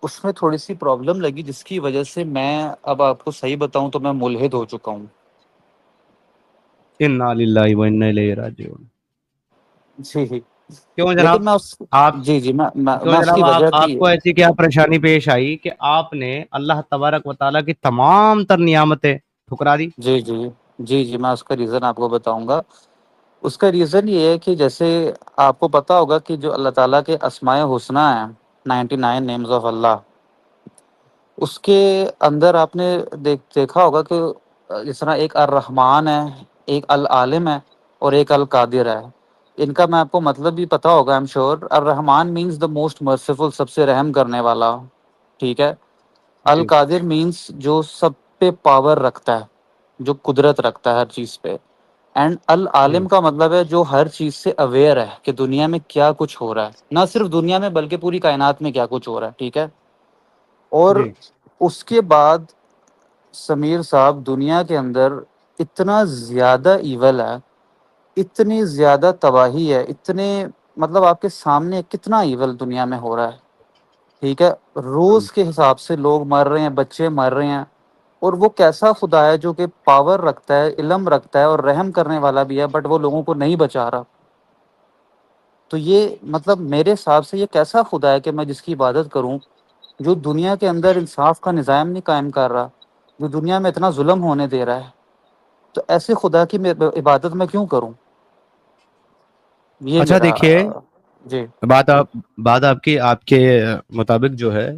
उसमें थोड़ी-सी प्रॉब्लम लगी जिसकी वजह से मैं अब आपको सही बताऊँ तो मैं मुल्हिद हो चुका हूँ। इन्ना लिल्लाहि व इन्ना इलैहि राजिऊन। जी, जी। क्यों लेकिन जनाब? मैं उस आप जी, जी, क्यों मैं उसकी जनाब आप वजह की आपको ऐसी क्या परेशानी पेश आई कि आपने अल्लाह तबारक व तआला की तमाम तर नियामतें ठुकरा दी? जी, जी। जी, जी, मैं उसका रीज़न आपको बताऊँगा। उसका रीज़न ये है कि जैसे आपको पता होगा कि जो अल्लाह ताला के अस्माए हुस्ना हैं, 99 नेम्स ऑफ अल्लाह, उसके अंदर आपने देखा होगा कि जिस तरह एक अर्रहमान है, एक अल आलिम है और एक अल कादिर है। इनका मैं आपको मतलब भी पता होगा, आई एम श्योर। अर्रहमान मीन्स द मोस्ट मर्सिफुल, सबसे रहम करने वाला, ठीक है? अल जी, कादिर मीन्स जो सब पे पावर रखता है, जो कुदरत रखता है हर चीज़ पे। एंड अल जी, आलिम का मतलब है जो हर चीज़ से अवेयर है कि दुनिया में क्या कुछ हो रहा है। ना सिर्फ दुनिया में बल्कि पूरी कायनात में क्या कुछ हो रहा है, ठीक है? और जी, उसके बाद समीर साहब, दुनिया के अंदर इतना ज़्यादा ईवल है, इतनी ज़्यादा तबाही है, इतने मतलब आपके सामने कितना ईवल दुनिया में हो रहा है, ठीक है? हुँ, रोज़ के हिसाब से लोग मर रहे हैं, बच्चे मर रहे हैं। और वो कैसा खुदा है जो कि पावर रखता है, इल्म रखता है और रहम करने वाला भी है, बट वो लोगों को नहीं बचा रहा। तो ये मतलब मेरे हिसाब से ये कैसा खुदा है कि मैं जिसकी इबादत करूं, जो दुनिया के अंदर इंसाफ का निज़ाम नहीं कायम कर रहा, जो दुनिया में इतना जुल्म होने दे रहा है। तो ऐसे खुदा की मैं इबादत मैं क्यों करूं? ये अच्छा मेरा देखिए, जी, बात आपकी आपके मुताबिक जो है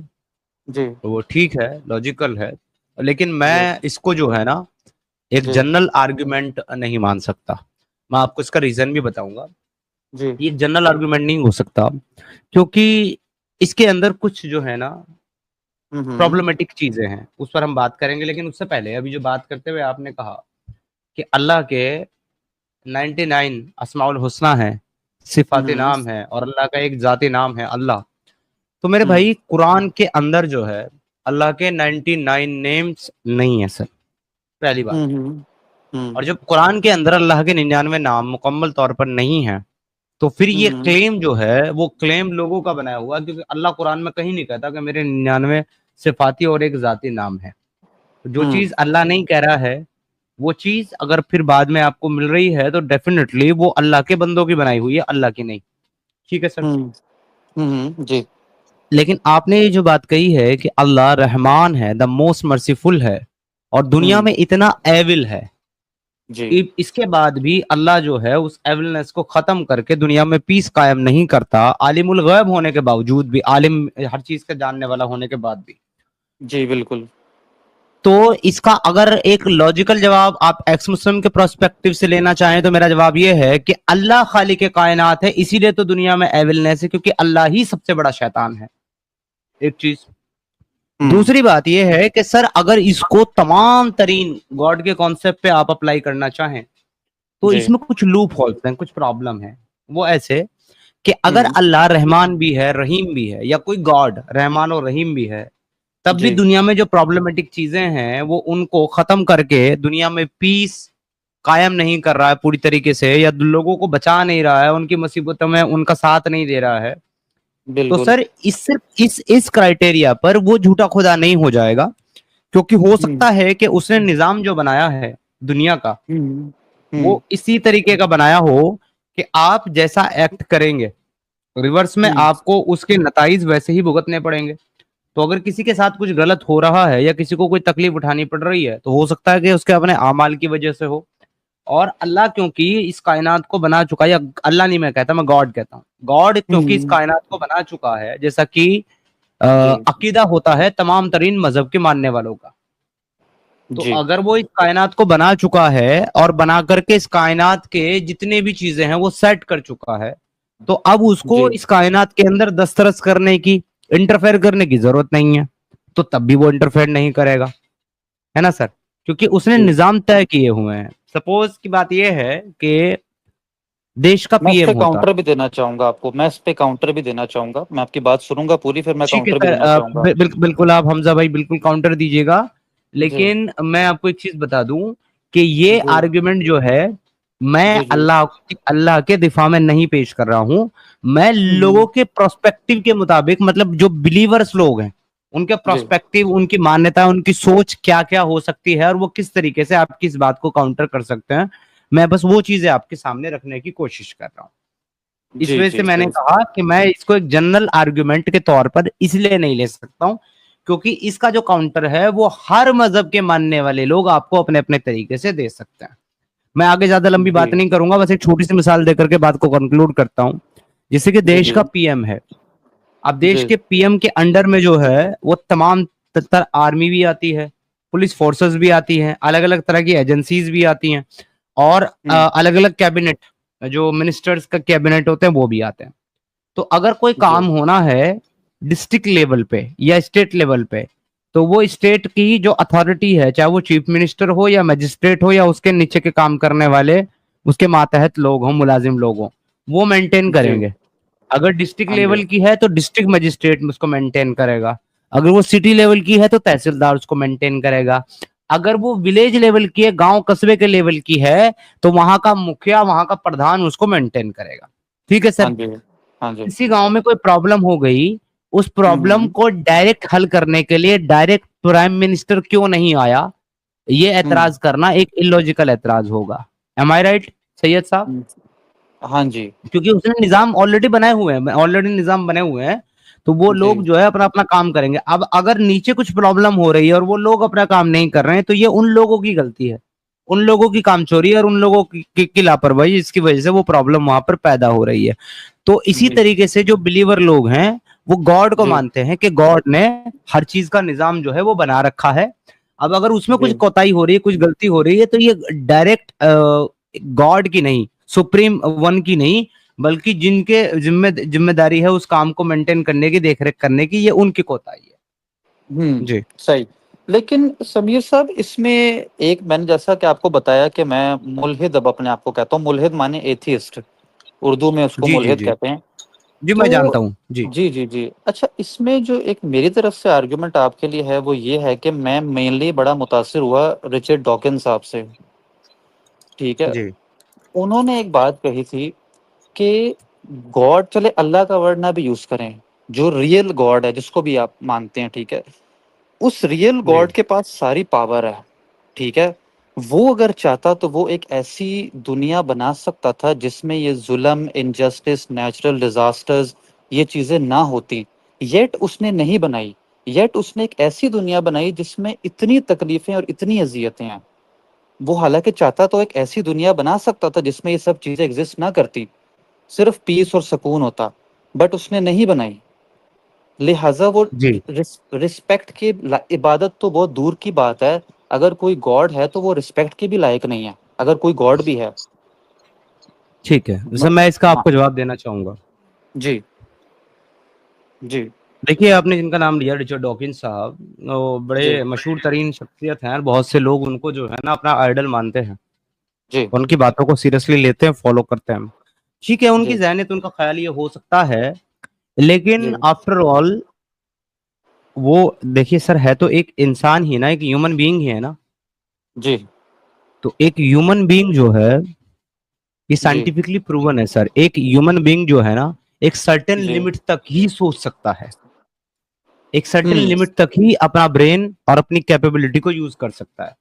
जी, वो ठीक है, लॉजिकल है। लेकिन जी, मैं इसको जो है ना एक जी, जनरल आर्गुमेंट नहीं मान सकता। मैं आपको इसका रीज़न भी बताऊँगा। जी। ये जनरल आर्गुमेंट नहीं हो सकता क्योंकि इसके अंदर कुछ जो है ना हुँ, हुँ। प्रॉब्लमेटिक चीज़ें हैं, उस पर हम बात करेंगे। लेकिन उससे पहले अभी जो बात करते हुए आपने कहा कि अल्लाह के 99 अस्माउल हुस्ना हैं, हुँ, सिफ़ात हुँ। नाम है और अल्लाह का एक ज़ाती नाम है अल्लाह। तो मेरे हुँ, भाई कुरान के अंदर जो है अल्लाह के 99 नेम्स नहीं है सर, पहली बात। हुँ, हुँ। हुँ, और जब कुरान के अंदर अल्लाह के 99 नाम मुकम्मल तौर पर नहीं है, तो फिर हुँ, ये हुँ, क्लेम जो है वो क्लेम लोगों का बनाया हुआ है, क्योंकि अल्लाह कुरान में कहीं नहीं कहता कि मेरे 99 सिफाती और एक ज़ाती नाम है। तो जो हुँ, चीज़ अल्लाह नहीं कह रहा है, वो चीज़ अगर फिर बाद में आपको मिल रही है तो डेफ़िनेटली वो अल्लाह के बंदों की बनाई हुई है, अल्लाह की नहीं। ठीक है सर? हुँ, हुँ, हुँ। जी, लेकिन आपने ये जो बात कही है कि अल्लाह रहमान है, द मोस्ट मर्सीफुल है और दुनिया हुँ, में इतना एविल है। जी, इसके बाद भी अल्लाह जो है उस एविलनेस को खत्म करके दुनिया में पीस कायम नहीं करता, आलिमुल गैब होने के बावजूद भी, आलिम हर चीज का जानने वाला होने के बाद भी। जी, बिल्कुल। तो इसका अगर एक लॉजिकल जवाब आप एक्स मुस्लिम के प्रोस्पेक्टिव से लेना चाहें तो मेरा जवाब यह है कि अल्लाह खालिक कायनात है, इसीलिए तो दुनिया में एविलनेस है, क्योंकि अल्लाह ही सबसे बड़ा शैतान है। एक चीज। हुँ, दूसरी बात यह है कि सर अगर इसको तमाम तरीन गॉड के कॉन्सेप्ट पे आप अप्लाई करना चाहें तो जी, इसमें कुछ लूप होल्स हैं, कुछ प्रॉब्लम है। वो ऐसे कि अगर हुँ, अल्लाह रहमान भी है, रहीम भी है, या कोई गॉड रहमान और रहीम भी है, तब भी जी, दुनिया में जो प्रॉब्लमेटिक चीजें हैं वो उनको खत्म करके दुनिया में पीस कायम नहीं कर रहा है पूरी तरीके से, या लोगों को बचा नहीं रहा है, उनकी मुसीबतों में उनका साथ नहीं दे रहा है। तो बिल्कुल। सर इस सिर्फ इस क्राइटेरिया पर वो झूठा खुदा नहीं हो जाएगा, क्योंकि हो हुँ, सकता है कि उसने निजाम जो बनाया है दुनिया का, हुँ, वो हुँ, इसी तरीके का बनाया हो कि आप जैसा एक्ट करेंगे रिवर्स में हुँ, आपको उसके नताइज वैसे ही भुगतने पड़ेंगे। तो अगर किसी के साथ कुछ गलत हो रहा है या किसी को कोई तकलीफ उठानी पड़ रही है तो हो सकता है कि उसके अपने अमाल की वजह से हो। और अल्लाह क्योंकि इस कायनात को बना चुका है, या अल्लाह नहीं मैं कहता, मैं गॉड कहता हूँ, गॉड क्योंकि इस हुँ, कायनात को बना चुका है, जैसा कि जी, अकीदा होता है तमाम तरीन मजहब के मानने वालों का। तो जी, अगर वो इस कायनात को बना चुका है और बना करके इस कायनात के जितने भी चीजें हैं वो सेट कर चुका है, तो अब उसको जी, इस कायनात के अंदर दस्तरस करने की, इंटरफेयर करने की जरूरत नहीं है। तो तब भी वो इंटरफेयर नहीं करेगा, है ना सर? क्योंकि उसने जी। निजाम तय किए हुए हैं। सपोज की बात यह है कि देश का मैं इस पीएम पे होता काउंटर भी देना चाहूँगा आपको, मैं इस पे काउंटर भी देना चाहूँगा। मैं आपकी बात सुनूँगा पूरी, फिर मैं ठीक है काउंटर भी सर, देना चाहूँगा। बिल्कुल आप हमजा भाई बिल्कुल काउंटर दीजिएगा। जी, लेकिन मैं आपको एक चीज बता दूं कि ये जी, आर्गुमेंट जो है, मैं जी, जी। अल्लाह के दिफा में नहीं पेश कर रहा हूं। मैं हुँ, लोगों हुँ, के प्रोस्पेक्टिव के मुताबिक, मतलब जो बिलीवर्स लोग हैं, उनके जी प्रोस्पेक्टिव, उनकी मान्यता, उनकी सोच क्या क्या हो सकती है और वो किस तरीके से आपकी इस बात को काउंटर कर सकते हैं। मैं बस वो चीजें आपके सामने रखने की कोशिश कर रहा हूँ। इस जी वजह से जी मैंने जी कहा कि मैं इसको एक जनरल आर्गुमेंट के तौर पर इसलिए नहीं ले सकता हूं, क्योंकि इसका जो काउंटर है वो हर मजहब के मानने वाले लोग आपको अपने अपने तरीके से दे सकते हैं। मैं आगे ज्यादा लंबी जी बात नहीं करूंगा, बस एक छोटी सी मिसाल देकर के बात को कंक्लूड करता हूं। जैसे कि जी देश जी का पीएम है। अब देश जी के पीएम के अंडर में जो है वो तमाम तरह आर्मी भी आती है, पुलिस फोर्सेस भी आती हैं, अलग अलग तरह की एजेंसीज भी आती हैं, और हम्म अलग अलग कैबिनेट, जो मिनिस्टर्स का कैबिनेट होते हैं वो भी आते हैं। तो अगर कोई जी काम होना है डिस्ट्रिक्ट लेवल पे या स्टेट लेवल पे, तो वो स्टेट की जो अथॉरिटी है, चाहे वो चीफ मिनिस्टर हो या मजिस्ट्रेट हो या उसके नीचे के काम करने वाले, उसके मातहत लोग हों, मुलाजिम लोग हों, वो मेंटेन जी करेंगे। अगर डिस्ट्रिक्ट हाँ जी लेवल की है तो डिस्ट्रिक्ट मजिस्ट्रेट उसको मेंटेन करेगा। अगर वो सिटी लेवल की है तो तहसीलदार उसको मेंटेन करेगा। अगर वो विलेज लेवल की है, गांव कस्बे के लेवल की है, तो वहां का मुखिया, वहां का प्रधान उसको मेंटेन करेगा। ठीक है हाँ सर। जी हाँ जी किसी गांव में कोई प्रॉब्लम हो गई, उस प्रॉब्लम हम्म को डायरेक्ट हल करने के लिए डायरेक्ट प्राइम मिनिस्टर क्यों नहीं आया, ये हम्म एतराज करना एक इलॉजिकल एतराज होगा। एम आई राइट सैयद साहब? हम्म, हाँ जी क्योंकि उसने निजाम ऑलरेडी बनाए हुए हैं, ऑलरेडी निजाम बने हुए हैं, तो वो लोग जी जो है अपना अपना काम करेंगे। अब अगर नीचे कुछ प्रॉब्लम हो रही है और वो लोग अपना काम नहीं कर रहे हैं, तो ये उन लोगों की गलती है, उन लोगों की कामचोरी है और उन लोगों की लापरवाही, जिसकी वजह से वो प्रॉब्लम वहां पर पैदा हो रही है। तो इसी जी तरीके से जो बिलीवर लोग हैं वो गॉड को जी मानते हैं कि गॉड ने हर चीज का निजाम जो है वो बना रखा है। अब अगर उसमें कुछ जी कोताही हो रही है, कुछ गलती हो रही है, तो ये डायरेक्ट गॉड की नहीं, सुप्रीम वन की नहीं, बल्कि जिनके जिम्मेदारी है उस काम को मेंटेन करने की, देखरेख करने की, ये उनकी कोताही है। जी सही। लेकिन समीर साहब, इसमें एक मैंने जैसा कि आपको बताया कि मैं मुल्हिद अब अपने आप को कहता हूँ, मुल्हिद माने एथियस्ट, उर्दू में उसको जी जी मुल्हिद जी कहते हैं। जी, मैं तो जानता हूँ जी। जी जी जी, अच्छा, इसमें जो एक मेरी तरफ से आर्गुमेंट आपके लिए है वो ये है कि मैं मेनली बड़ा मुतासिर हुआ रिचर्ड डॉकिंस साहब से। ठीक है। जी उन्होंने एक बात कही थी कि गॉड, चले अल्लाह का वर्ड ना भी यूज करें, जो रियल गॉड है जिसको भी आप मानते हैं, ठीक है, उस रियल जी गॉड के पास सारी पावर है। ठीक है। वो अगर चाहता तो वो एक ऐसी दुनिया बना सकता था जिसमें ये जुल्म, इनजस्टिस, नेचुरल डिजास्टर्स, ये चीजें ना होती। येट उसने नहीं बनाई। येट उसने एक ऐसी दुनिया बनाई जिसमें इतनी तकलीफें और इतनी अजियतें हैं। वो हालांकि चाहता तो एक ऐसी दुनिया बना सकता था जिसमें ये सब चीजें एग्जिस्ट ना करती, सिर्फ पीस और सुकून होता, बट उसने नहीं बनाई। लिहाजा वो जी। रिस्पेक्ट की इबादत तो बहुत दूर की बात है। अगर कोई गॉड है तो वो रिस्पेक्ट के भी लायक नहीं है, अगर कोई गॉड भी है। ठीक है, वैसे म- मैं इसका हाँ आपको जवाब देना चाहूंगा। जी जी देखिए, आपने जिनका नाम लिया रिचर्ड डॉकिंस साहब, वो जी बड़े मशहूर तरीन शख्सियत हैं और बहुत से लोग उनको जो है ना अपना आइडल मानते हैं, जी उनकी बातों को सीरियसली लेते हैं, फॉलो करते हैं। ठीक है, उनकी जी जहनियत, उनका ख्याल ये हो सकता है, लेकिन जी आफ्टर ऑल वो, देखिए सर, है तो एक इंसान ही ना, एक ह्यूमन बीइंग ही है ना। जी तो एक ह्यूमन बीइंग जो है, ये जी साइंटिफिकली प्रूवन है सर, एक ह्यूमन बीइंग जो है ना एक सर्टेन जी लिमिट तक ही सोच सकता है, एक सर्टेन हम्म लिमिट तक ही अपना ब्रेन और अपनी कैपेबिलिटी को यूज कर सकता है।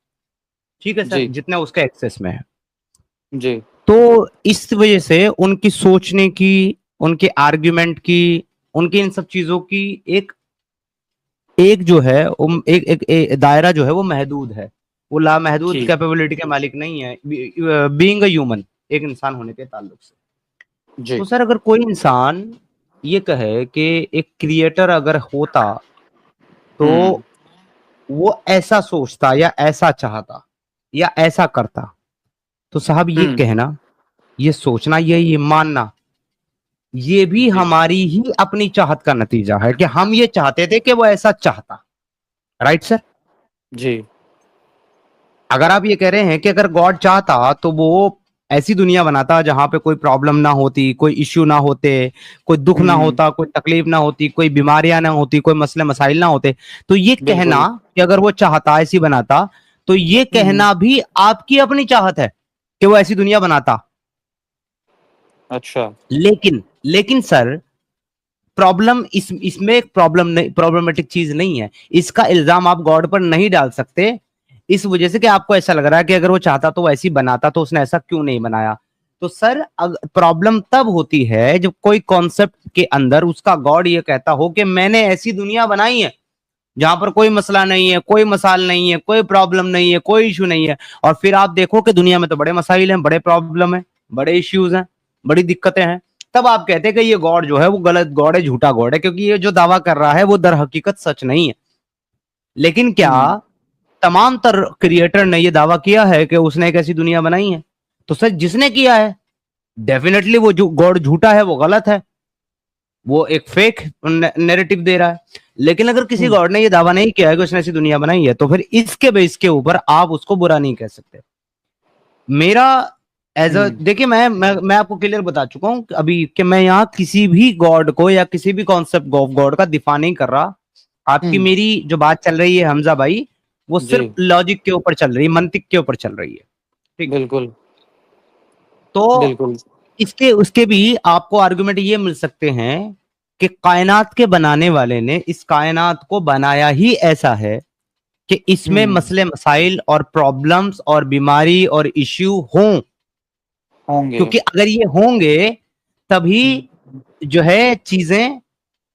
ठीक है सर, जी जितना उसके एक्सेस में है। जी तो इस वजह से उनकी सोचने की, उनके आर्ग्यूमेंट की, उनकी इन सब चीजों की एक एक जो है एक दायरा जो है वो महदूद है। वो लामहदूद जी कैपेबिलिटी के मालिक नहीं है, बीइंग अ ह्यूमन, एक इंसान होने के ताल्लुक से। जी तो सर अगर कोई इंसान ये कहे कि एक क्रिएटर अगर होता हम्म तो वो ऐसा सोचता या ऐसा चाहता या ऐसा करता, तो साहब ये हम्म कहना, ये सोचना, ये मानना, ये भी जी हमारी ही अपनी चाहत का नतीजा है कि हम ये चाहते थे कि वो ऐसा चाहता। Right sir? जी अगर आप ये कह रहे हैं कि अगर गॉड चाहता तो वो ऐसी दुनिया बनाता जहां पे कोई प्रॉब्लम ना होती, कोई इश्यू ना होते, कोई दुख ना हम्म, होता, कोई तकलीफ ना होती, कोई बीमारियां ना होती, कोई मसले मसाइल ना होते, तो ये कहना बिल्कुल। कि अगर वो चाहता ऐसी बनाता, तो ये हम्म, कहना भी आपकी अपनी चाहत है कि वो ऐसी दुनिया बनाता। अच्छा। लेकिन सर, प्रॉब्लम इसमें एक प्रॉब्लमेटिक चीज नहीं है। इसका इल्जाम आप गॉड पर नहीं डाल सकते इस वजह से कि आपको ऐसा लग रहा है कि अगर वो चाहता तो वो ऐसी बनाता, तो उसने ऐसा क्यों नहीं बनाया। तो सर प्रॉब्लम तब होती है जब कोई कॉन्सेप्ट के अंदर उसका गॉड ये कहता हो कि मैंने ऐसी दुनिया बनाई है जहां पर कोई मसला नहीं है, कोई मसाल नहीं है, कोई प्रॉब्लम नहीं है, कोई इशू नहीं है। और फिर आप देखो कि दुनिया में तो बड़े मसाइल हैं, बड़े प्रॉब्लम है, बड़े इश्यूज हैं, बड़ी दिक्कतें हैं। तब आप कहते हैं कि ये गॉड जो है वो गलत गॉड है, झूठा गॉड है, क्योंकि ये जो दावा कर रहा है वो दर हकीकत सच नहीं है। लेकिन क्या हम्म तमाम तर क्रिएटर ने ये दावा किया है कि उसने एक ऐसी दुनिया बनाई है? तो सर जिसने किया है डेफिनेटली वो जो गॉड झूठा है, वो गलत है, वो एक फेक नैरेटिव दे रहा है। लेकिन अगर किसी हम्म गॉड ने ये दावा नहीं किया है कि उसने ऐसी दुनिया बनाई है, तो फिर इसके बेस के ऊपर आप उसको बुरा नहीं कह सकते। मेरा एज अ हम्म देखिए, मैं आपको क्लियर बता चुका हूं अभी कि मैं यहाँ किसी भी गॉड को या किसी भी कॉन्सेप्ट ऑफ गॉड का दिफा नहीं कर रहा। आपकी हम्म, मेरी जो बात चल रही है हमजा भाई, वो जी सिर्फ लॉजिक के ऊपर चल रही है, मंतिक के ऊपर चल रही है। ठीक। बिल्कुल तो बिल्कुल। इसके उसके भी आपको आर्गुमेंट ये मिल सकते हैं कि कायनात के बनाने वाले ने इस कायनात को बनाया ही ऐसा है कि इसमें हम्म, मसले मसाइल और प्रॉब्लम्स और बीमारी और इश्यू हों। होंगे। क्योंकि अगर ये होंगे तभी हम्म, जो है चीजें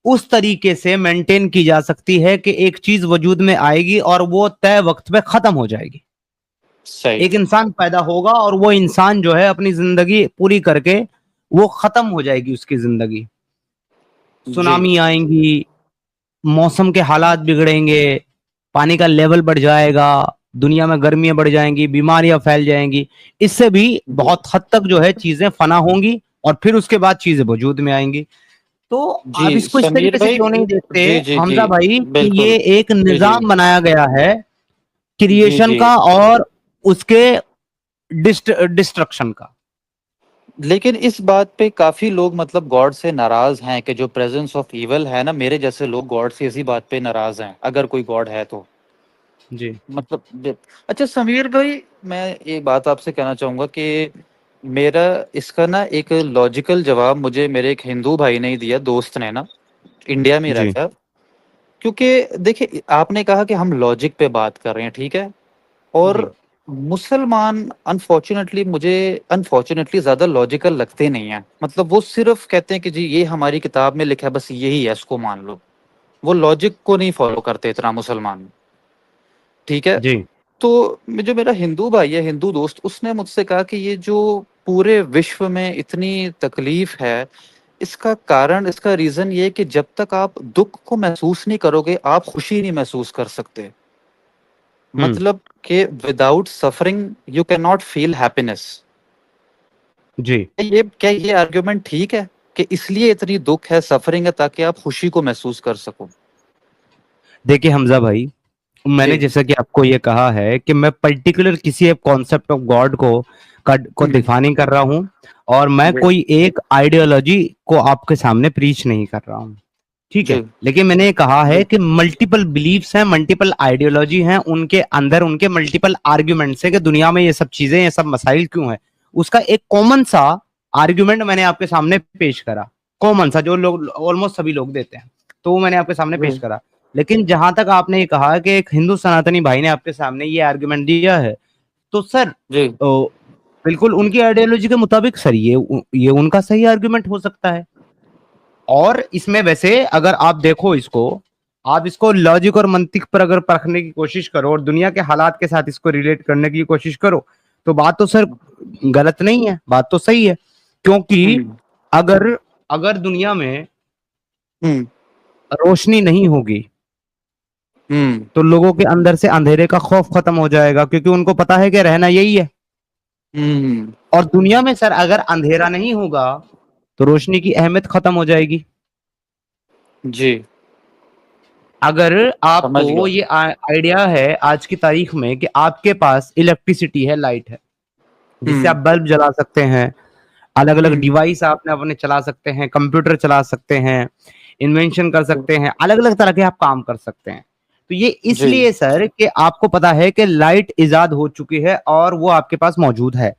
उस तरीके से मेंटेन की जा सकती है कि एक चीज वजूद में आएगी और वो तय वक्त पे खत्म हो जाएगी। सही। एक इंसान पैदा होगा और वो इंसान जो है अपनी जिंदगी पूरी करके वो खत्म हो जाएगी उसकी जिंदगी। जी सुनामी आएंगी, मौसम के हालात बिगड़ेंगे, पानी का लेवल बढ़ जाएगा, दुनिया में गर्मियां बढ़ जाएंगी, बीमारियां फैल जाएंगी। इससे भी जी बहुत हद तक जो है चीजें फना होंगी और फिर उसके बाद चीजें वजूद में आएंगी। तो जी आप इसको इस समीर तरीके से भाई। क्यों नहीं देखते जी जी जी हमजा भाई कि बिल्कुल। ये एक जी जी निजाम बनाया गया है जी क्रिएशन जी। का और उसके डिस्ट्रक्शन का। लेकिन इस बात पे काफी लोग मतलब गॉड से नाराज हैं कि जो प्रेजेंस ऑफ इविल है ना, मेरे जैसे लोग गॉड से इसी बात पे नाराज हैं, अगर कोई गॉड है तो। जी मतलब अच्छा समीर भाई, मैं एक बात आपसे कहना चाहूंगा कि मेरा इसका ना एक लॉजिकल जवाब मुझे मेरे एक हिंदू भाई ने ही दिया, दोस्त ने ना, इंडिया में जी रहता है। क्योंकि देखिए आपने कहा कि हम लॉजिक पे बात कर रहे हैं, ठीक है। जी। और मुसलमान अनफॉर्चुनेटली मुझे अनफॉर्चुनेटली ज्यादा लॉजिकल लगते नहीं है। मतलब वो सिर्फ कहते हैं कि जी ये हमारी किताब में लिखा है, बस यही है, इसको मान लो। वो लॉजिक को नहीं फॉलो करते इतना मुसलमान, ठीक है। जी तो जो मेरा हिंदू भाई है, हिंदू दोस्त, उसने मुझसे कहा कि ये जो पूरे विश्व में इतनी तकलीफ है, इसका कारण, इसका रीजन ये है कि जब तक आप दुख को महसूस नहीं करोगे आप खुशी नहीं महसूस कर सकते। हम्म। मतलब कि without suffering you can not feel happiness. जी क्या ये आर्ग्यूमेंट ठीक है कि इसलिए इतनी दुख है, सफरिंग है, ताकि आप खुशी को महसूस कर सको? देखिए हमजा भाई, मैंने जी। जैसा कि आपको ये कहा है कि मैं पर्टिकुलर किसी एक कॉन्सेप्ट ऑफ गॉड को हम्म, डिफाइन नहीं कर रहा हूं और मैं जी कोई एक आइडियोलॉजी को आपके सामने प्रीच नहीं कर रहा हूं। ठीक है। जी लेकिन मैंने ये कहा है जी कि मल्टीपल बिलीफ्स हैं, मल्टीपल आइडियोलॉजी हैं, उनके अंदर उनके मल्टीपल आर्ग्यूमेंट्स हैं कि दुनिया में ये सब चीजें, ये सब मसाइल क्यों है। उसका एक कॉमन सा आर्ग्यूमेंट मैंने आपके सामने पेश करा, कॉमन सा जो लोग ऑलमोस्ट सभी लोग देते हैं, तो वो मैंने आपके सामने पेश जी करा। लेकिन जहां तक आपने ये कहा कि एक हिंदू सनातनी भाई ने आपके सामने ये आर्ग्यूमेंट दिया है, तो सर जी बिल्कुल उनकी आइडियोलॉजी के मुताबिक सर ये उनका सही आर्ग्यूमेंट हो सकता है। और इसमें वैसे अगर आप देखो इसको, आप इसको लॉजिक और मंतिक पर अगर परखने की कोशिश करो और दुनिया के हालात के साथ इसको रिलेट करने की कोशिश करो, तो बात तो सर गलत नहीं है, बात तो सही है। क्योंकि हम्म अगर अगर दुनिया में हम्म रोशनी नहीं होगी हम्म तो लोगों के अंदर से अंधेरे का खौफ खत्म हो जाएगा, क्योंकि उनको पता है कि रहना यही है। हम्म, और दुनिया में सर अगर अंधेरा नहीं होगा तो रोशनी की अहमियत खत्म हो जाएगी। जी अगर समझ आपको गया। ये आइडिया है आज की तारीख में कि आपके पास इलेक्ट्रिसिटी है, लाइट है, जिससे आप हम्म बल्ब जला सकते हैं, अलग अलग हम्म डिवाइस आपने अपने चला सकते हैं, कंप्यूटर चला सकते हैं, इन्वेंशन कर सकते हैं, अलग अलग तरह के आप काम कर सकते हैं। तो ये जी इसलिए सर कि आपको पता है कि लाइट इजाद हो चुकी है और वो आपके पास मौजूद है।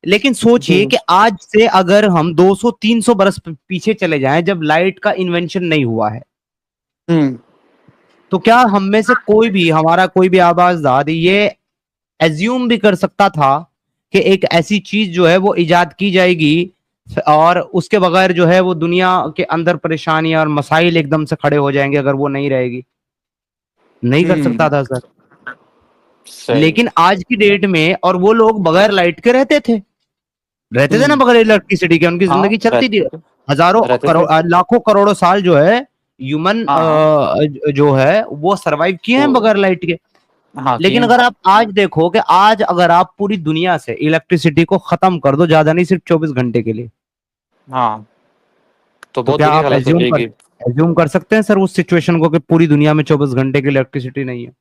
लेकिन जी। सोचिए कि आज से अगर हम 200-300 बरस पीछे चले जाएं, जब लाइट का इन्वेंशन नहीं हुआ है, हम्म। तो क्या हम में से कोई भी, हमारा कोई भी आबाजदाद ये एज्यूम भी कर सकता था कि एक ऐसी चीज जो है वो इजाद की जाएगी और उसके बगैर जो है वो दुनिया के अंदर परेशानियां और मसाइल एकदम से खड़े हो जाएंगे अगर वो नहीं रहेगी? नहीं कर सकता हम्म। था सर। सही। लेकिन आज की डेट में, और वो लोग बगैर लाइट के रहते थे ना, हम्म। बगैर इलेक्ट्रिसिटी के उनकी हाँ जिंदगी चलती थी। रहते थे। हजारों रहते थे। करोड़, लाखों करोड़ों साल जो है ह्यूमन हाँ। जो है वो सरवाइव किए वो। हैं बगैर लाइट के। हाँ लेकिन किए। अगर आप आज देखो कि आज अगर आप पूरी दुनिया से इलेक्ट्रिसिटी को खत्म कर दो, ज्यादा नहीं, सिर्फ 24 घंटे के लिए, हाँ तो तो बहुत क्या बुरी आप हालत हो जाएगी। एज्यूम कर सकते हैं सर उस सिचुएशन को कि पूरी दुनिया में 24 घंटे की इलेक्ट्रिसिटी नहीं है?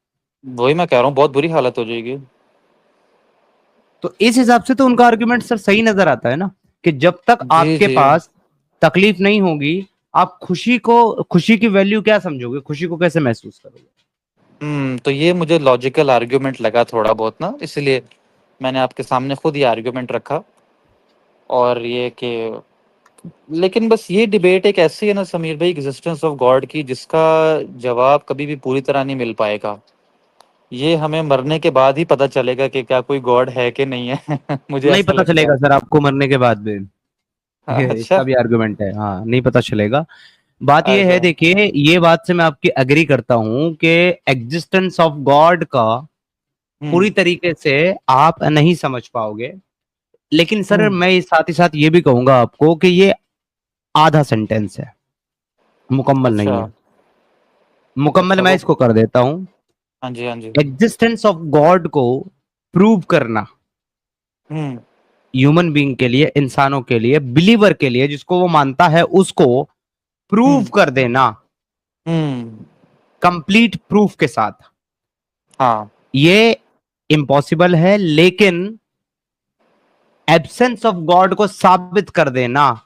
वही मैं कह रहा हूँ, बहुत बुरी हालत हो जाएगी। तो इस हिसाब से तो उनका आर्गुमेंट सर सही नजर आता है ना, कि जब तक जी आपके जी। पास तकलीफ नहीं होगी, आप खुशी की वैल्यू क्या समझोगे, खुशी को कैसे महसूस करोगे? तो ये मुझे लॉजिकल आर्ग्यूमेंट लगा थोड़ा बहुत ना, इसलिए मैंने आपके सामने खुद ये आर्ग्यूमेंट रखा। और ये कि लेकिन बस ये डिबेट एक ऐसी है ना समीर भाई, एग्जिस्टेंस ऑफ गॉड की, जिसका जवाब कभी भी पूरी तरह नहीं मिल पाएगा। ये हमें मरने के बाद ही पता चलेगा कि क्या कोई गॉड है कि नहीं है। मुझे नहीं ऐसा पता लगता चलेगा है। सर आपको मरने के बाद भी। अच्छा। इसका भी आर्गुमेंट है, हाँ, नहीं पता चलेगा। बात यह है, अच्छा। देखिए, ये बात से मैं आपकी एग्री करता हूं कि एग्जिस्टेंस ऑफ गॉड का पूरी हम्म। तरीके से आप नहीं समझ पाओगे। लेकिन सर हम्म। मैं साथ ही साथ ये भी कहूंगा आपको कि ये आधा सेंटेंस है, मुकम्मल अच्छा। नहीं है। मुकम्मल अच्छा मैं वो। इसको कर देता हूं। हाँ जी हाँ जी। एग्जिस्टेंस ऑफ गॉड को प्रूव करना हम्म। ह्यूमन बीइंग के लिए, इंसानों के लिए, बिलीवर के लिए, जिसको वो मानता है उसको प्रूव हम्म। कर देना हम्म। कंप्लीट प्रूफ के साथ, हाँ। ये इम्पॉसिबल है। लेकिन एब्सेंस ऑफ गॉड को साबित कर देना,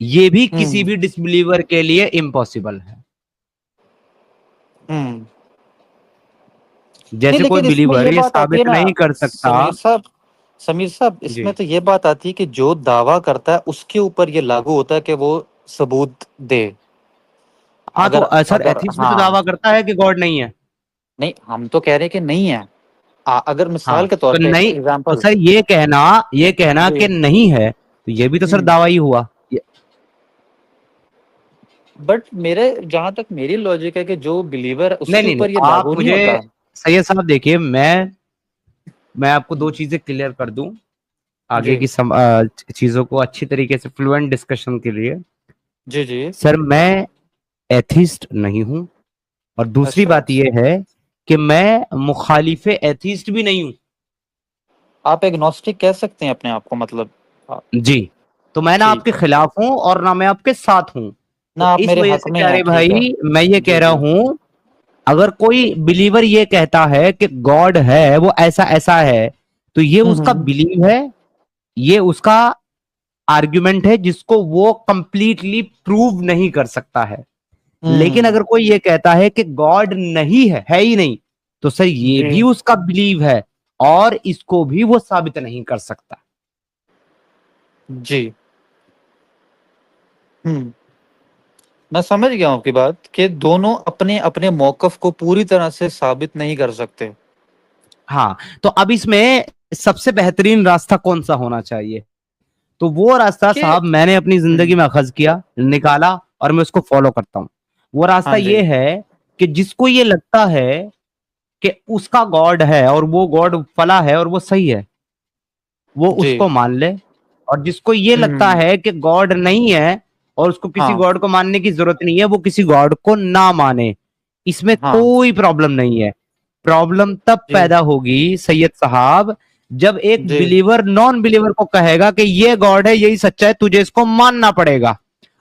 ये भी किसी हम्म। भी डिसबिलीवर के लिए इम्पॉसिबल है। हम्म। नहीं जैसे कोई लेकिन इसमें बिलीवर ये ये बात आती है साबित ना नहीं कर सकता। समीर साहब, समीर साहब, इसमें जी, तो ये बात आती है कि जो दावा करता है उसके ऊपर ये लागू होता है कि वो सबूत दे। हाँ, अगर तो सर अगर एथिस्ट भी तो हाँ। दावा करता है कि गॉड नहीं है। नहीं हम तो कह रहे हैं कि नहीं है। अगर हाँ, मिसाल के तौर तो पे नहीं, तो एग्जांपल। सर ये कहना जी। कि नहीं है, तो ये भी तो सर हम्म। दावा ही हुआ। बट मेरे जहां तक मेरी लॉजिक है कि जो बिलीवर है नहीं उसके नहीं नहीं, ऊपर ये आप लागू नहीं मुझे, होता। सैयद साहब देखिए, मैं आपको दो चीजें क्लियर कर दूं आगे जी की चीजों को अच्छी तरीके से फ्लुएंट डिस्कशन के लिए। जी। जी। सर मैं एथिस्ट नहीं हूं, और दूसरी अच्छा। बात यह है कि मैं मुखालिफ एथिस्ट भी नहीं हूं। आप एग्नोस्टिक कह सकते हैं अपने आप को, मतलब। हाँ, जी, तो मैं ना ठीक आपके है। खिलाफ हूं और ना मैं आपके साथ हूं। ना तो आप इस मेरे वजह हक से में हैं, प्यारे ठीक है। भाई मैं ये कह जी रहा जी। हूं, अगर कोई बिलीवर ये कहता है कि गॉड है, वो ऐसा ऐसा है, तो ये उसका हम्म। बिलीव है, ये उसका आर्ग्यूमेंट है जिसको वो कंप्लीटली प्रूव नहीं कर सकता है। लेकिन हम्म। अगर कोई ये कहता है कि गॉड नहीं है ही नहीं, तो सर ये जी भी उसका बिलीव है, और इसको भी वो साबित नहीं कर सकता। जी। हम्म। मैं समझ गया हूँ आपकी बात कि दोनों अपने अपने मौकफ को पूरी तरह से साबित नहीं कर सकते। हाँ, तो अब इसमें सबसे बेहतरीन रास्ता कौन सा होना चाहिए? तो वो रास्ता कि साहब मैंने अपनी जिंदगी में अखज किया, निकाला, और मैं उसको फॉलो करता हूं। वो रास्ता हाँ ये जी। है कि जिसको ये लगता है कि उसका गॉड है और वो गॉड फला है और वो सही है, वो जी। उसको मान ले। और जिसको ये लगता हम्म। है कि गॉड नहीं है और उसको किसी हाँ गॉड को मानने की जरूरत नहीं है, वो किसी गॉड को ना माने। इसमें हाँ। कोई प्रॉब्लम नहीं है। प्रॉब्लम तब जी पैदा होगी सैयद साहब, जब एक जी। बिलीवर नॉन बिलीवर को कहेगा कि ये गॉड है, यही सच्चा है, तुझे इसको मानना पड़ेगा।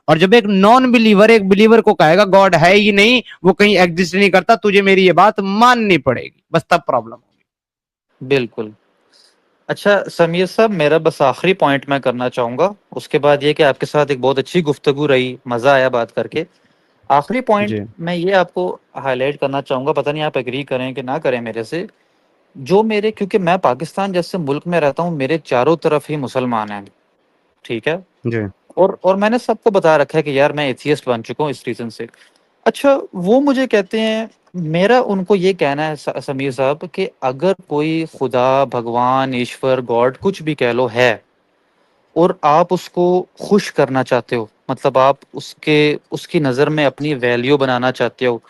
और जब एक नॉन बिलीवर एक बिलीवर को कहेगा गॉड है ही नहीं, वो कहीं एग्जिस्ट नहीं करता, तुझे मेरी ये बात माननी पड़ेगी, बस तब प्रॉब्लम होगी। बिल्कुल। अच्छा समीर साहब, मेरा बस आखिरी पॉइंट मैं करना चाहूंगा, उसके बाद ये कि आपके साथ एक बहुत अच्छी गुफ्तगू रही, मजा आया बात करके। आखिरी पॉइंट जी, मैं ये आपको हाईलाइट करना चाहूंगा, पता नहीं आप एग्री करें कि ना करें मेरे से, जो मेरे, क्योंकि मैं पाकिस्तान जैसे मुल्क में रहता हूँ, मेरे चारों तरफ ही मुसलमान हैं, ठीक है। जी और मैंने सबको बता रखा है कि यार मैं एथियस्ट बन चुका हूँ इस रीजन से। अच्छा, वो मुझे कहते हैं, मेरा उनको ये कहना है समीर साहब, कि अगर कोई खुदा, भगवान, ईश्वर, गॉड कुछ भी कह लो है, और आप उसको खुश करना चाहते हो, मतलब आप उसके उसकी नज़र में अपनी वैल्यू बनाना चाहते हो,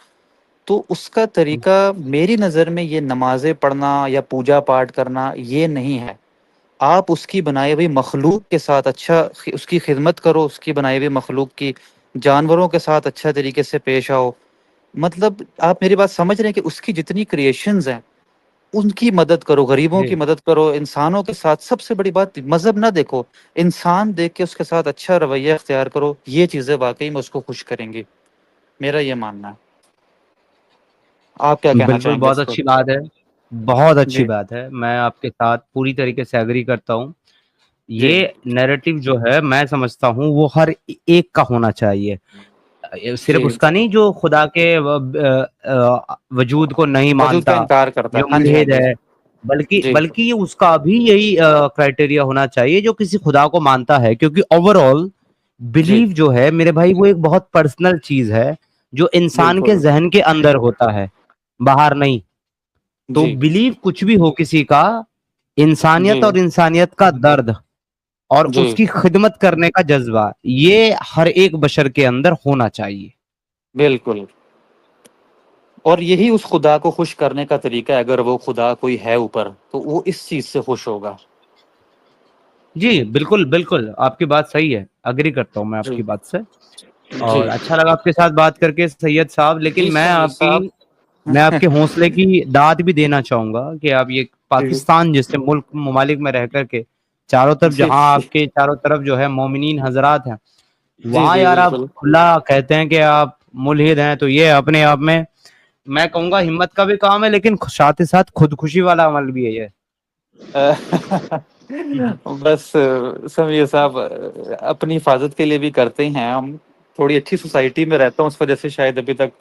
तो उसका तरीका मेरी नज़र में ये नमाज़ें पढ़ना या पूजा पाठ करना ये नहीं है। आप उसकी बनाई हुई मखलूक के साथ अच्छा, उसकी खिदमत करो, उसकी बनाई हुई मखलूक की, जानवरों के साथ अच्छा तरीके से पेश आओ। मतलब आप मेरी बात समझ रहे हैं कि उसकी जितनी क्रिएशंस हैं उनकी मदद करो, गरीबों की जी मदद करो, इंसानों के साथ। सबसे बड़ी बात, मज़हब ना देखो, इंसान देख के उसके साथ अच्छा रवैया इख्तियार करो, ये चीज़ें वाक़ई में उसको खुश करेंगी। मेरा ये मानना है। आप क्या कहना बिल्कुल, चाहेंगे बहुत इस पर? अच्छी बात है, बहुत अच्छी जी, बात है। मैं आपके साथ पूरी तरीके से एग्री करता हूँ। जी, ये नैरेटिव जो है मैं समझता हूँ वो हर एक का होना चाहिए। सिर्फ जी। उसका नहीं जो खुदा के वजूद को नहीं वजूद का मानता, इनकार करता है। जो हाँ जी, हाँ मुल्हिद जी। है, बल्कि जी, बल्कि उसका भी यही क्राइटेरिया होना चाहिए जो किसी खुदा को मानता है, क्योंकि ओवरऑल जी, बिलीव जो है मेरे भाई वो एक बहुत पर्सनल चीज है जो इंसान के बिल्कुल। जहन के अंदर होता है, बाहर नहीं। तो जी, बिलीव कुछ भी हो किसी का, जी, इंसानियत और इंसानियत का दर्द और जी, उसकी खिदमत करने का जज्बा ये हर एक बशर के अंदर होना चाहिए। बिल्कुल। और यही उस खुदा को खुश करने का तरीका है, अगर वो खुदा कोई है ऊपर, तो वो इस चीज़ से खुश होगा। जी, बिल्कुल, बिल्कुल, आपकी बात सही है, एग्री करता हूँ मैं जी, आपकी बात से। जी, और अच्छा लगा आपके साथ बात करके सैयद साहब, लेकिन जी, समीर साहब। मैं आपके हौसले की दाद भी देना चाहूँगा कि आप ये जी, पाकिस्तान जैसे मुल्क ममालिक में रह कर के चारों तरफ, जी, जहाँ जी, आपके चारों तरफ जो है मोमिनीन हज़रात हैं, जी, वहाँ जी, यार आप बिल्कुल। खुला कहते हैं कि आप मुल्हिद हैं, तो ये अपने आप में मैं कहूँगा हिम्मत का भी काम है, लेकिन साथ ही साथ खुदकुशी वाला अमल भी है ये। बस समीर साहब, अपनी हिफाजत के लिए भी करते हैं हम। थोड़ी अच्छी सोसाइटी में रहता हूँ, उस वजह से शायद अभी तक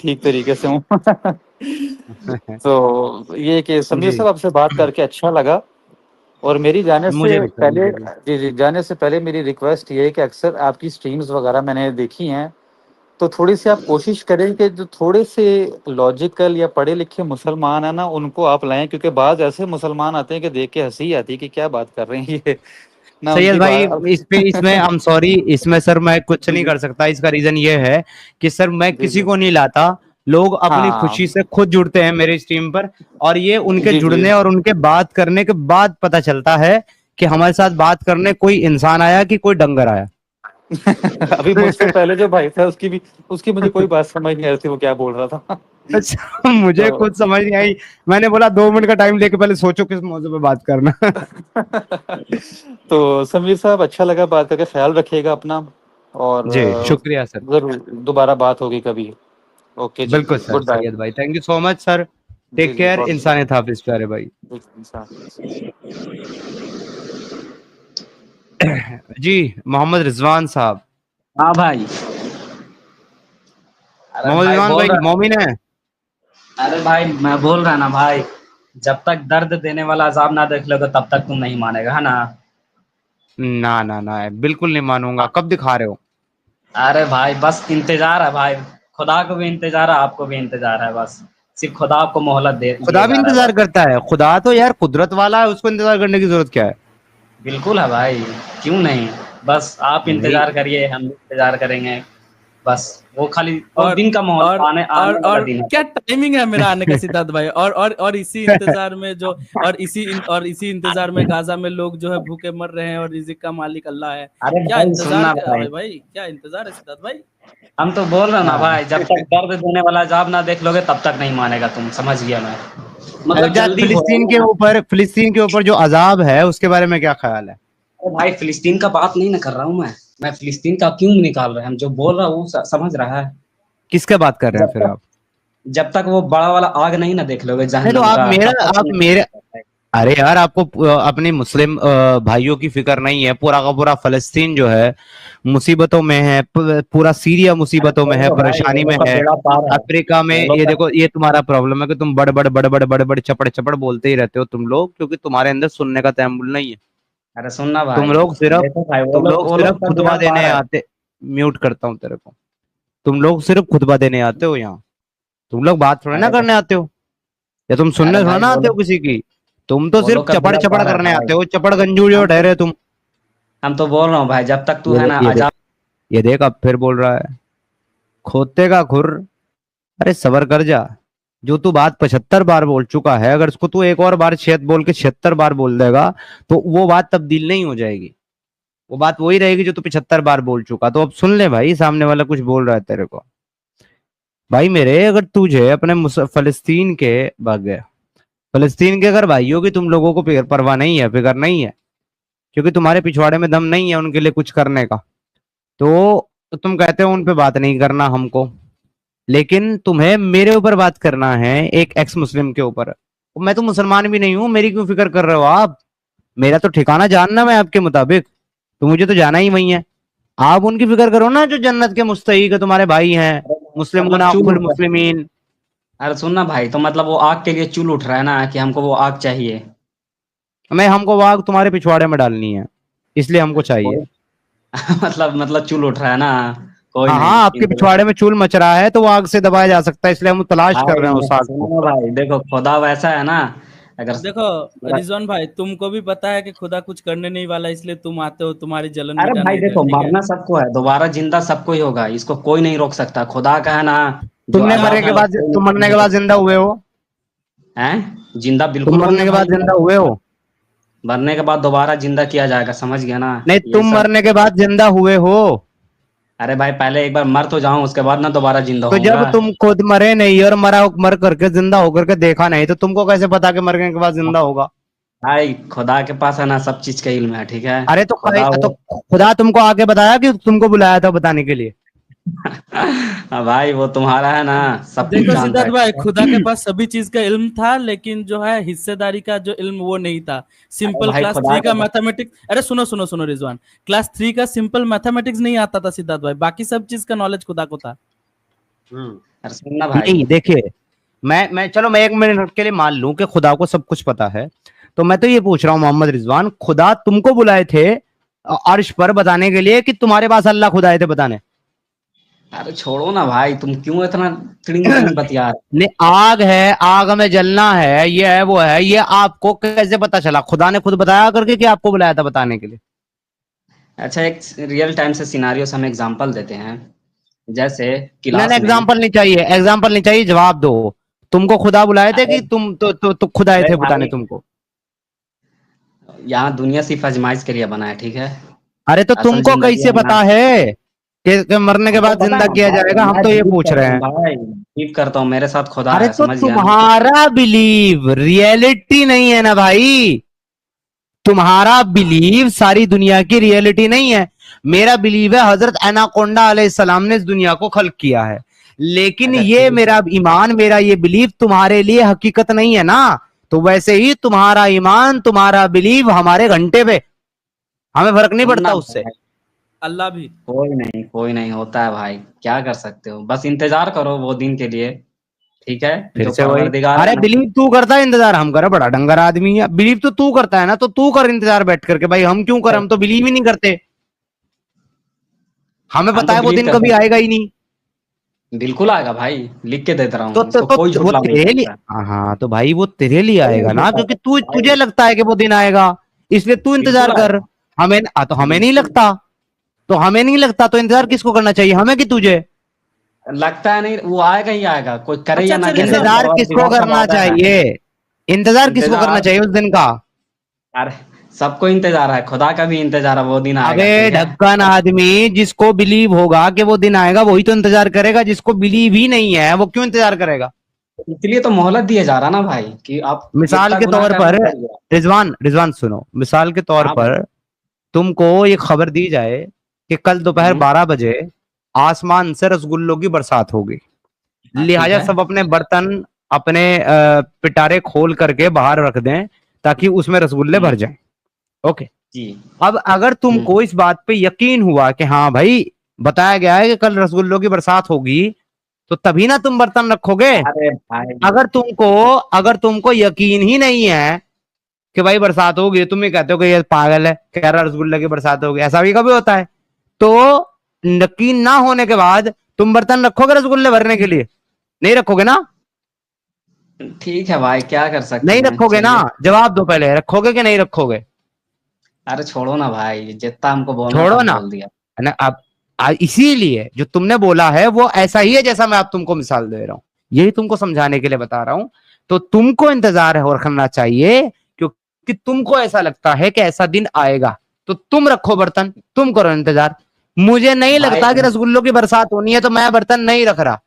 ठीक तरीके से हूँ। तो ये कि समीर जी, साहब, आपसे बात करके अच्छा लगा। और मेरी जाने मुझे से भी सर, पहले, मुझे भी। जी, जी, जाने से पहले मेरी रिक्वेस्ट ये है कि अक्सर आपकी स्ट्रीम्स वगैरह मैंने देखी हैं, तो थोड़ी-सी आप कोशिश करें कि जो थोड़े से लॉजिकल या पढ़े लिखे मुसलमान हैं ना, उनको आप लाएँ, क्योंकि बाज़ ऐसे मुसलमान आते हैं कि देख के हँसी आती है कि क्या बात कर रहे हैं ये, ना सैयद उनकी भाई, बात। इसमें आई एम सॉरी, इसमें सर मैं कुछ जी, नहीं जी। कर सकता। इसका रीजन ये है कि सर मैं जी, किसी जी। को नहीं लाता, लोग अपनी खुशी हाँ। से खुद जुड़ते हैं मेरे स्ट्रीम पर, और ये उनके जी, जी। जुड़ने और उनके बात करने के बाद पता चलता है कि हमारे साथ बात करने कोई इंसान आया कि कोई डंगर आया। अभी मुझसे पहले जो भाई था, उसकी मुझे कोई बात समझ नहीं आ रही थी वो क्या बोल रहा था। अच्छा, मुझे तो खुद समझ नहीं आई। मैंने बोला 2 मिनट का टाइम लेके पहले सोचो किस मौजू पे बात करना। तो समीर साहब, अच्छा लगा बात करके, ख्याल रखिएगा अपना। और जी शुक्रिया सर। ज़रूर दोबारा बात होगी कभी। ओके जी, बिल्कुल सर गुड बाय। सैयद भाई, thank you so much sir. जी, टेक जी, केयर, गॉड इंसानियत हाफिज प्यारे भाई। ब्लेस। जी, मोहम्मद रिजवान साहब। हाँ भाई। अरे मोहम्मद भाई रिजवान बोल भाई रहा। मोमिन है? अरे भाई मैं बोल रहा ना भाई, जब तक दर्द देने वाला अजाब ना देख लोगे तब तक तुम नहीं मानेगा, है ना। ना ना ना, बिल्कुल नहीं मानूंगा। कब दिखा रहे हो? अरे भाई बस इंतजार है भाई, खुदा को भी इंतजार है, आपको भी इंतजार है, बस सिर्फ खुदा आपको मोहलत दे दिए खुदा भी जा रहा है इंतजार बस। करता है? खुदा तो यार कुदरत वाला है, उसको इंतजार करने की जरूरत क्या है? बिल्कुल है भाई, क्यों नहीं। बस आप नहीं। इंतजार करिए, हम इंतजार करेंगे। बस वो खाली वो और दिन का मोहलत, आने आने वाला और दिन है क्या बस। टाइमिंग है मेरा आने का सिद्धार्थ भाई। और इसी इंतजार में जो, और इसी इंतजार में गाजा में लोग जो है भूखे मर रहे हैं, और रिजिक का मालिक अल्लाह है। अरे क्या भाई इंतजार सुनना क्या भाई, है भाई, क्या इंतजार है सिद्धार्थ भाई। हम तो बोल रहे हैं ना हाँ। भाई, जब तक दर्द देने वाला अजाब ना देख लोगे तब तक नहीं मानेगा तुम, समझ गया मैं। मतलब अच्छा, जल्दी हो रहा है ना। फिलिस्तीन के ऊपर जो अजाब है उसके बारे में क्या ख्याल है? अरे भाई फिलिस्तीन का बात नहीं ना कर रहा हूँ मैं फिलिस्तीन का क्यों निकाल रहे हैं, हम जो बोल रहा हूँ वो समझ रहा है। किसके बात कर रहे हैं जब फिर तक आप? जब तक वो बड़ा वाला आग नहीं ना देख लोगे नहीं तो जहन्नम का, तब तक आप नहीं मेरे मानेगा भाई। अरे यार, आपको अपनी मुस्लिम भाइयों की फिक्र नहीं है। पूरा का पूरा फलस्तीन जो है मुसीबतों में है, पूरा सीरिया अरे मुसीबतों में है, छोड़ो भाई, वो परेशानी में लोग का है। बेड़ा पार है। अफ्रीका में वो लोग ये का, देखो, ये तुम्हारा प्रॉब्लम है कि तुम बड़ बड़ चपड़ चपड़ बोलते ही रहते हो तुम लोग, क्योंकि तुम्हारे अंदर सुनने का तैमुल नहीं है। अरे सुनना तुम भाई, लोग सिर्फ देखो भाई, तुम लोग वो सिर्फ लोग का खुतबा बेड़ा देने पार है। आते। म्यूट करता हूँ तेरे को। तुम लोग सिर्फ खुतबा देने आते हो यहाँ। तुम लोग बात थोड़ा ना अरे करने आते हो, या तुम अरे सुनने थोड़ा भाई, ना आते हो किसी की। तुम तो वो सिर्फ लोग का चपड़ बेड़ा चपड़ पार है करने भाई। आते हो, चपड़ गंजू जो हम तो ठहरे तुम। हम तो बोल रहा हूँ भाई, जब तक तू है ये ना ये देख आजाद। ये देख अब फिर बोल रहा है, खोते का खुर। अरे सबर कर जा। जो तू बात 75 बार बोल चुका है, अगर उसको तू एक और बार छेद बोल के 76 बार बोल देगा, तो वो बात तब्दील नहीं हो जाएगी। वो बात वही रहेगी जो तू 75 बार बोल चुका। तो अब सुन ले भाई, सामने वाला कुछ बोल रहा है तेरे को। भाई मेरे, अगर तुझे अपने फलस्तीन के भाग गया, फलस्तीन के अगर भाइयों की तुम लोगों को परवाह नहीं है, फिक्र नहीं है, क्योंकि तुम्हारे पिछवाड़े में दम नहीं है उनके लिए कुछ करने का, तो तुम कहते हो उन पे बात नहीं करना हमको। लेकिन तुम्हें मेरे ऊपर बात करना है, एक एक्स मुस्लिम के ऊपर। मैं तो मुसलमान भी नहीं हूं, मेरी क्यों फिक्र कर रहे हो आप? मेरा तो ठिकाना जानना मैं आपके मुताबिक, तो मुझे तो जाना ही वही है। आप उनकी फिक्र करो ना जो जन्नत के मुस्तहिक है, तुम्हारे भाई हैं। मुस्लिम मतलब चुल अकुल उठ रहा है। मुस्लिमीन। अरे सुनना भाई, तो मतलब वो आग के लिए चुल उठ रहा है ना, कि हमको वो आग चाहिए। मैं हमको वाग तुम्हारे पिछवाड़े में डालनी है, इसलिए हमको चाहिए। कोई मतलब चुल उठ रहा है ना। कोई हाँ नहीं, हाँ, आपके इंतजार। पिछवाड़े में चूल मच रहा है तो वो आग से दबाया जा सकता है, इसलिए हम तलाश कर भाई रहे हैं उस मेरा आग को। सुनो भाई, देखो खुदा वैसा है ना। अगर देखो रिजवान भाई, तुमको भी पता है कि खुदा कुछ करने नहीं वाला, इसलिए तुम आते हो तुम्हारी जलन अरे भाई मिटाने इधर, देखो, ठीक है। मरना सबको है, दोबारा जिंदा सबको ही होगा, इसको कोई नहीं रोक सकता, खुदा का है ना। जो तुमने मरने अजाब के है वो बाद कोई तुम नहीं मरने के रोक बाद जिंदा सकता हुए हो? है। जिंदा तुम बिल्कुल मरने होंगे के भाई। बाद जिंदा हुए हो? मरने के बाद दोबारा जिंदा किया जाएगा, समझ गया ना। नहीं, ये तुम सब। मरने के बाद जिंदा हुए हो? अरे भाई, पहले एक बार मर तो जाऊं, उसके बाद ना दोबारा जिंदा तो जब होऊंगा। तुम खुद मरे नहीं और मर करके जिंदा होकर के देखा नहीं, तो तुमको कैसे पता कि मरने के बाद जिंदा होगा? भाई खुदा के पास है ना सब चीज का इल्म है, ठीक है। अरे तो खुदा तो वो खुदा तुमको आके बताया कि तुमको बुलाया था बताने के लिए? हाँ भाई, वो तुम्हारा है ना, सब कुछ देखो जानता सिद्धार्थ है, भाई, ठीक खुदा के है। पास सभी चीज का इल्म था, लेकिन जो है हिस्सेदारी का जो इल्म वो नहीं था। अरे सिंपल भाई क्लास खुदा 3 के का मैथमेटिक्स, अरे सुनो सुनो सुनो रिजवान, क्लास 3 का सिंपल मैथमेटिक्स नहीं आता था सिद्धार्थ भाई, बाकी सब चीज का नॉलेज खुदा को था। अरे सुनना भाई। नहीं देखिए, मैं चलो मैं 1 मिनट के लिए मान लूं कि खुदा को सब कुछ पता है, तो मैं तो ये पूछ रहा हूँ मोहम्मद रिजवान, खुदा तुमको बुलाए थे अर्श पर बताने के लिए, कि तुम्हारे पास अल्लाह खुद आए थे बताने? अरे छोड़ो ना भाई, तुम क्यों इतना तिड़िंग तिड़िंग बतिया रहे ने आग है, आग में जलना है, ये है वो है, ये आपको कैसे पता चला? खुदा ने खुद बताया करके कि आपको बुलाया था बताने के लिए? हो? अच्छा, एक रियल टाइम से सिनारियो से हम एग्जांपल देते हैं। जैसे ना ना, क्लास में। एग्जाम्पल नहीं चाहिए, एग्जाम्पल नहीं चाहिए, जवाब दो। तुमको खुदा बुलाए थे अरे कि तुम तो खुद आए अरे थे बताने भाई, तुमको? यहाँ दुनिया सिर्फ आजमाइश के लिए बना है, ठीक है। अरे तो असल तुमको जिंदगी कैसे है ना। पता है कि मरने के हमको बाद पता जिंदा है किया भाई, जाएगा? हम मैं तो ये बिलीव पूछ रहे करता हूँ हैं। भाई, बिलीव करता हूँ, मेरे साथ खुदा अरे है, तो समझ गया ना। तुम्हारा बिलीव रियलिटी नहीं है ना भाई। तुम्हारा बिलीव सारी दुनिया की रियलिटी नहीं है। मेरा बिलीव है हजरत एनाकोंडा अलैहिस्सलाम ने इस दुनिया को खल्क किया है। लेकिन अच्छा ये ठीक है। मेरा ईमान, मेरा ये बिलीव तुम्हारे लिए हकीकत नहीं है ना। तो वैसे ही तुम्हारा ईमान, तुम्हारा बिलीव हमारे घंटे पे, हमें फर्क नहीं सुनना पड़ता उससे। भाई, अल्लाह भी। कोई नहीं होता है भाई, क्या कर सकते हो, बस इंतजार करो वो दिन के लिए, ठीक है। फिर जो से वही, परवरदिगार है अरे ना। बिलीव तू करता है, इंतजार हम करे? बड़ा डंगर आदमी है। बिलीव तो तू करता है ना, तो तू कर इंतजार बैठ करके। भाई हम क्यों कर, हम तो बिलीव ही नहीं करते। हमें हम पता तो है वो बिलीव दिन करते कभी आएगा ही नहीं। हैं, बिल्कुल आएगा भाई, लिख के देता रहा तो हूँ, इसको कोई वो झुठला नहीं तेरे लिए, सकता। हाँ तो भाई वो तेरे लिए कोई आएगा नहीं ना, झुठला क्योंकि तू, सकता तुझे भाई। लगता है कि वो दिन आएगा, इसलिए तू बिल्कुल इंतजार कर। आएगा। तो हमें नहीं बिल्कुल। लगता। तो हमें नहीं लगता तो इंतजार किसको करना चाहिए, हमें कि तुझे? लगता है नहीं, वो आएगा ही आएगा, कोई करे अच्छा या अच्छा ना करे, रिजवान, इंतजार किसको परवरदिगार का करना वादा है। चाहिए? इंतजार किसको करना इंतजार। चाहिए उस दिन का? अरे सबको इंतजार है, खुदा का भी इंतजार है, वो दिन अबे आएगा, ठीक है। ढक्कन आदमी, जिसको बिलीव होगा कि वो दिन आएगा वही तो इंतजार करेगा। जिसको बिलीव ही नहीं है वो क्यों इंतजार करेगा? इसलिए तो मोहलत दिया जा रहा ना भाई, कि आप मिसाल जितना के गुनाह तौर करना पर, करिए। रिजवान रिजवान सुनो, मिसाल के तौर हाँ भाई। पर तुमको ये खबर दी जाए कि कल दोपहर हम्म। 12 बजे आसमान से रसगुल्लों की बरसात होगी, हाँ ठीक लिहाजा है। सब अपने बर्तन, अपने पिटारे खोल करके बाहर रख दें, ताकि उसमें रसगुल्ले भर जाएं। ओके, जी। अब अगर तुमको इस बात पे यकीन हुआ कि हाँ भाई बताया गया है कि कल रसगुल्लों की बरसात होगी, तो तभी ना तुम बर्तन रखोगे। अरे भाई अगर तुमको यकीन ही नहीं है कि भाई बरसात होगी, तुम ही कहते हो कि ये पागल है, कह रहा रसगुल्ले की बरसात होगी, ऐसा भी कभी होता है? तो यकीन ना होने के बाद तुम बर्तन रखोगे रसगुल्ले भरने के लिए? नहीं रखोगे ना? ठीक है भाई, क्या कर सकते नहीं हैं, रखोगे ना? चलिए। जवाब दो पहले, रखोगे कि नहीं रखोगे? अरे छोड़ो ना भाई, जितना हमको बोलना था छोड़ो हम ना, बोल दिया। है ना? अब इसीलिए जो तुमने बोला है वो ऐसा ही है जैसा मैं आप तुमको मिसाल दे रहा हूं, यही तुमको समझाने के लिए बता रहा हूं। तो तुमको इंतजार है और करना चाहिए, क्योंकि तुमको ऐसा लगता है कि ऐसा दिन आएगा, तो तुम रखो बर्तन, तुम करो इंतजार। मुझे नहीं भाई लगता कि रसगुल्लों की बरसात होनी है, तो मैं बर्तन नहीं रख रहा।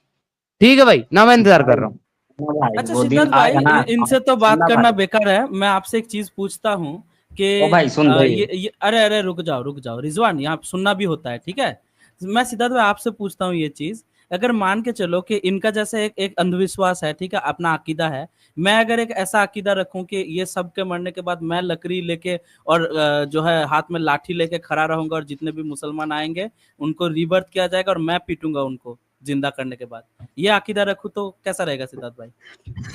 ठीक है भाई ना, मैं इंतजार कर भाई रहा हूँ। भाई, अच्छा वो सिद्धार्थ दिन भाई, आएगा ना। इनसे तो बात सुनना करना भाई, बेकार है। मैं आपसे एक चीज पूछता हूँ कि ओ भाई सुन भाई। ये अरे अरे रुक जाओ रिजवान, यहाँ सुनना भी होता है, ठीक है? मैं सिद्धार्थ भाई आपसे पूछता हूँ ये चीज, अगर मान के चलो कि इनका जैसे एक अंधविश्वास है, ठीक है, अपना अकीदा है, मैं अगर एक ऐसा अकीदा रखूं कि ये सब के मरने के बाद मैं लकड़ी लेके और जो है हाथ में लाठी लेके खड़ा रहूंगा और जितने भी मुसलमान आएंगे उनको रिबर्थ किया जाएगा और मैं पीटूंगा उनको जिंदा करने के बाद, ये अकीदा रखूं तो कैसा रहेगा सिद्धार्थ भाई?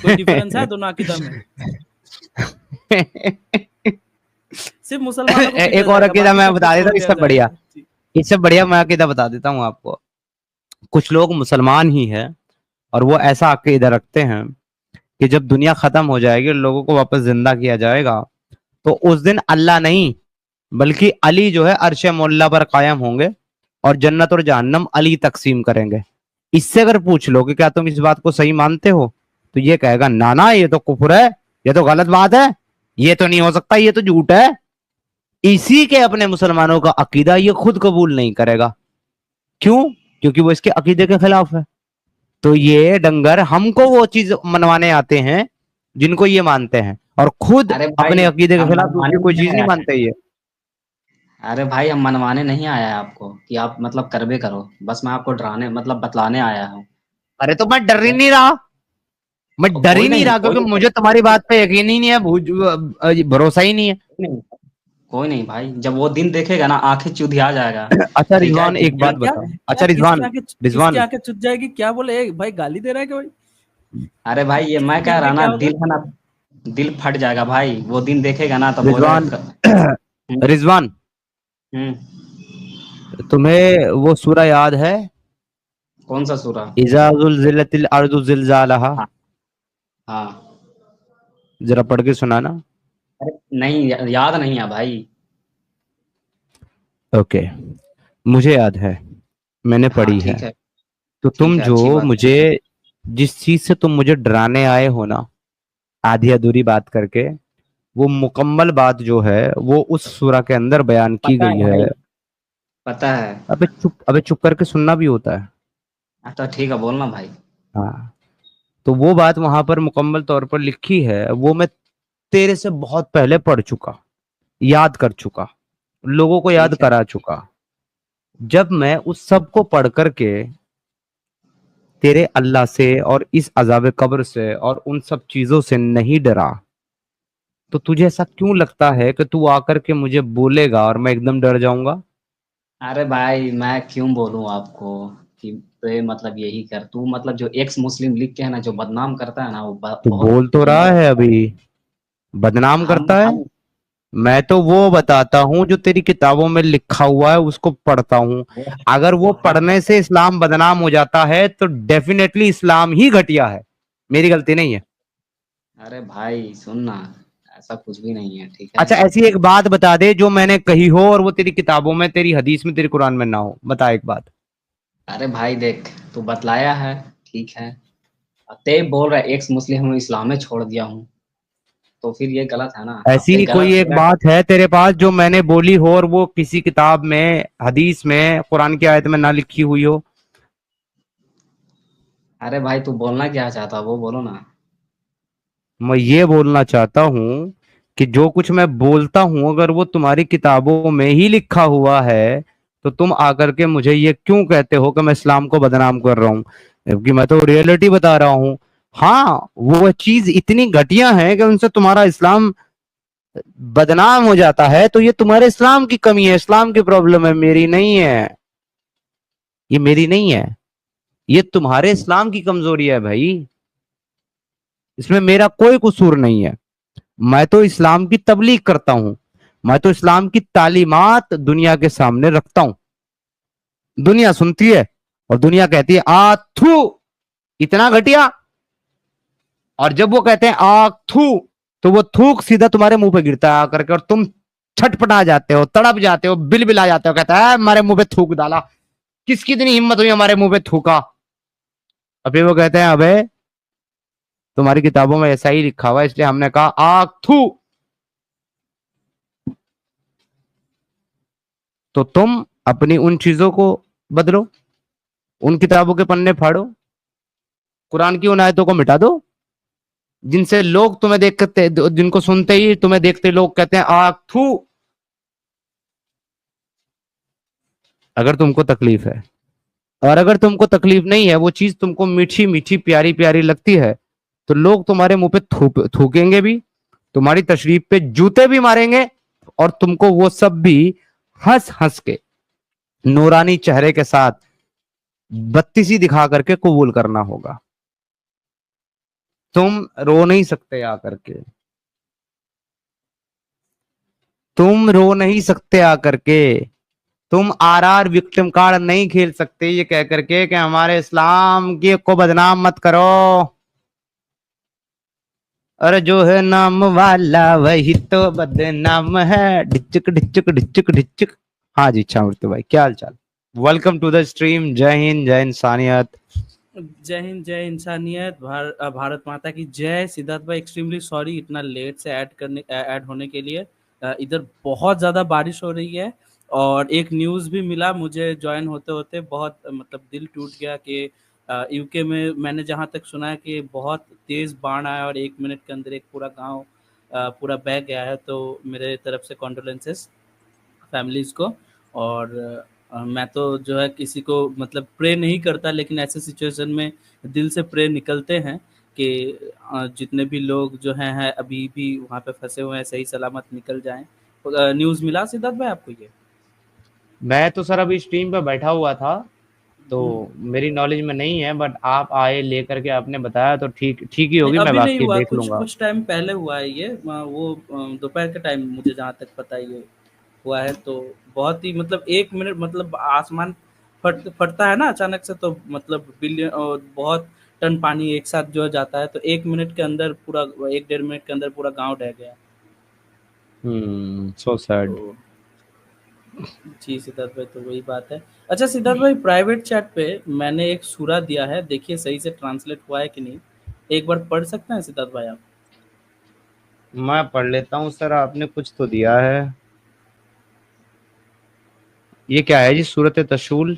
कोई डिफरेंस है दोनों अकीदा में? सिर्फ मुसलमानों को पीटा एक और जाएगा, अकीदा बाकी मैं सबको बता देता छोड़ हूँ, दिया इससे जाएगा बढ़िया, जी। इससे बढ़िया मैं अकीदा बता देता हूँ आपको। कुछ लोग मुसलमान ही हैं और वो ऐसा अकीदा रखते हैं कि जब दुनिया खत्म हो जाएगी, लोगों को वापस जिंदा किया जाएगा, तो उस दिन अल्लाह नहीं बल्कि अली जो है अर्श मोल्ला पर कायम होंगे और जन्नत और जहन्नम अली तकसीम करेंगे। इससे अगर पूछ लो कि क्या तुम इस बात को सही मानते हो, तो ये कहेगा ना ना, ये तो कुफर है, ये तो गलत बात है, ये तो नहीं हो सकता, ये तो झूठ है। इसी के अपने मुसलमानों का अकीदा ये खुद कबूल नहीं करेगा। क्यों? क्योंकि वो इसके अकीदे के खिलाफ है। तो ये डंगर हमको वो चीज मनवाने आते हैं जिनको ये मानते हैं, और खुद अरे अपने भाई, अकीदे के हम खिलाफ मनवाने दूसरी कोई नहीं चीज नहीं आया है। मानते ये। अरे भाई, हम मनवाने नहीं आया है आपको कि आप मतलब करबे करो, बस मैं आपको डराने मतलब बतलाने आया हूँ। अरे तो मैं डर ही ठीक है? नहीं रहा, मैं डर ही कोई नहीं नहीं, रहा, कोई क्योंकि नहीं, मुझे तुम्हारी बात पे यकीन ही नहीं है, भरोसा ही नहीं है। कोई नहीं, कोई नहीं भाई, जब वो दिन देखेगा ना आंखें चुधिया जाएगा। अच्छा ठीक है, रिजवान, एक क्या बात क्या बताओ। क्या अच्छा किसकी रिजवान, आंखें, किसकी रिजवान, आंखें चुद जाएगी? क्या बोले? भाई गाली दे रहा है क्या भाई? अरे भाई ये मैं कह फिर रहा से ना, क्या होगा? दिल है ना, दिल फट जाएगा भाई, वो दिन देखेगा ना तो रिजवान, बोलेगा हम्म। रिजवान, हम्म। तुम्हें वो सूरा याद है, कौन सा सूरा? इज़ा ज़ुलज़िलतिल अर्ज़ु ज़िलज़ालहा? हाँ। हाँ। जरा पढ़ के सुनाना। अरे नहीं, याद नहीं है भाई। ओके, मुझे याद है, मैंने हाँ पढ़ी है। ठीक है। तो ठीक तुम है, अच्छी जो बात है। मुझे, जिस चीज से तुम मुझे डराने आए हो ना, आधी अधूरी बात करके, वो मुकम्मल बात जो है वो उस सूरा के अंदर बयान की पता है गई है। भाई, पता है। अबे चुप करके सुनना भी होता है। तो ठीक है, बोलना भाई। हाँ, तो वो बात वहां पर मुकम्मल तौर पर लिखी है, वो मैं तेरे से बहुत पहले पढ़ चुका, याद कर चुका, लोगों को याद ठीक है। करा चुका। जब मैं उस सब को पढ़ करके तेरे अल्लाह से और इस अजाब कब्र से और उन सब चीजों से नहीं डरा, तो तुझे ऐसा क्यों लगता है कि तू आकर के मुझे बोलेगा और मैं एकदम डर जाऊंगा? अरे भाई, मैं क्यों बोलूं आपको कि तो ये मतलब यही कर तू, मतलब जो एक्स मुस्लिम लिख के है ना जो बदनाम करता है ना, वो तो बहुत बोल तो रहा नंबर। है अभी, बदनाम हम करता है। हम मैं तो वो बताता हूँ जो तेरी किताबों में लिखा हुआ है, उसको पढ़ता हूँ। वो अगर वो वो हक। पढ़ने से इस्लाम बदनाम हो जाता है तो डेफिनेटली इस्लाम ही घटिया है, मेरी गलती नहीं है। अरे भाई सुन ना, ऐसा कुछ भी नहीं है, ठीक है। अच्छा ऐसी एक बात बता दे जो मैंने कही हो और वो तेरी किताबों में, तेरी हदीस में, तेरी कुरान में ना हो, बता एक बात। अरे भाई देख, तू बतलाया है, ठीक है, ते बोल रहा है एक्स मुस्लिम हूँ, इस्लाम में छोड़ दिया हूँ, तो फिर ये गलत है ना, अब फिर ऐसी कोई गलत हो एक रहा है। बात है तेरे पास जो मैंने बोली हो और वो किसी किताब में, हदीस में, कुरान की आयत में ना लिखी हुई हो? अरे भाई, तू बोलना क्या चाहता वो बोलो ना। मैं ये बोलना चाहता हूँ कि जो कुछ मैं बोलता हूँ अगर वो तुम्हारी किताबों में ही लिखा हुआ है, तो तुम आकर के मुझे ये क्यों कहते हो कि मैं इस्लाम को बदनाम कर रहा हूँ? जबकि मैं तो रियलिटी बता रहा हूँ। हाँ, वो चीज इतनी घटिया है कि उनसे तुम्हारा इस्लाम बदनाम हो जाता है तो ये तुम्हारे इस्लाम की कमी है, इस्लाम की प्रॉब्लम है, मेरी नहीं है। ये मेरी नहीं है, ये तुम्हारे इस्लाम की कमजोरी है भाई, इसमें मेरा कोई कसूर नहीं है। मैं तो इस्लाम की तबलीग करता हूं, मैं तो इस्लाम की तालीमात दुनिया के सामने रखता हूं। दुनिया सुनती है और दुनिया कहती है आ थू, इतना घटिया। और जब वो कहते हैं आ थू, तो वो थूक सीधा तुम्हारे मुंह पे गिरता है आकर के, और तुम छटपटा जाते हो, तड़प जाते हो, बिलबिला जाते हो, कहता है हमारे मुंह पे थूक डाला, किसकी इतनी हिम्मत हुई हमारे मुंह पे थूका। और फिर वो कहते हैं अबे तुम्हारी किताबों में ऐसा ही लिखा हुआ है इसलिए हमने कहा आग थू। तो तुम अपनी उन चीजों को बदलो, उन किताबों के पन्ने फाड़ो, कुरान की उन आयतों को मिटा दो जिनसे लोग तुम्हें देखते, जिनको सुनते ही तुम्हें देखते लोग कहते हैं आग थू। अगर तुमको तकलीफ है, और अगर तुमको तकलीफ नहीं है, वो चीज तुमको मीठी मीठी प्यारी प्यारी लगती है, तो लोग तुम्हारे मुंह पे थूकेंगे भी, तुम्हारी तशरीफ पे जूते भी मारेंगे, और तुमको वो सब भी हंस हंस के नूरानी चेहरे के साथ बत्तीसी दिखा करके कबूल करना होगा। तुम रो नहीं सकते आकर के, तुम रो नहीं सकते आकर के, तुम आरआर विक्टिम कार्ड नहीं खेल सकते ये कह करके कि हमारे इस्लाम की को बदनाम मत करो। और जो है नाम वाला वही तो बदनाम है, ढिचक ढिचक ढिचक ढिचक। हाँ जी छामृत भाई, क्या हाल चाल, वेलकम टू द स्ट्रीम। जय हिंद, जय इंसानियत। जय हिंद, जय इंसानियत, भारत माता की जय। सिद्धार्थ भाई एक्सट्रीमली सॉरी इतना लेट से ऐड होने के लिए। इधर बहुत ज़्यादा बारिश हो रही है, और एक न्यूज़ भी मिला मुझे ज्वाइन होते होते, बहुत मतलब दिल टूट गया कि यूके में मैंने जहाँ तक सुना है कि बहुत तेज़ बाढ़ आया और 1 मिनट के अंदर एक पूरा गांव पूरा बह गया है। तो मेरे तरफ से कॉन्डोलेंसेस फैमिलीज़ को। और मैं तो जो है किसी को मतलब प्रे नहीं करता, लेकिन ऐसे सिचुएशन में दिल से प्रे निकलते हैं कि जितने भी लोग जो हैं अभी भी वहाँ पे फंसे हुए हैं सही सलामत निकल जाएं। न्यूज़ मिला सिद्धार्थ भाई आपको ये? मैं तो सर अभी स्ट्रीम पे बैठा हुआ था, तो मेरी नॉलेज में नहीं है, बट आप आए लेकर के आपने बताया तो ठीक ठीक ही होगी, मैं अभी नहीं बाकी हुआ, देख कुछ लूंगा। कुछ टाइम पहले हुआ है ये। वो दोपहर के टाइम मुझे जहाँ तक पता है ये हुआ है। तो बहुत ही मतलब 1 मिनट मतलब आसमान फटता है ना अचानक से, तो मतलब बिलियन और बहुत टन पानी एक साथ जो जाता है, तो 1 मिनट के अंदर पूरा 1-1.5 मिनट के अंदर पूरा गांव ढह गया। So sad. तो जी सिद्धार्थ भाई, तो वही बात है। अच्छा सिद्धार्थ भाई, प्राइवेट चैट पे मैंने एक सूरा दिया है, देखिए सही से ट्रांसलेट हुआ है कि नहीं, एक बार पढ़ सकते हैं सिद्धार्थ भाई आप? मैं पढ़ लेता हूँ सर, आपने कुछ तो दिया है। ये क्या है जी? सूरत तशूल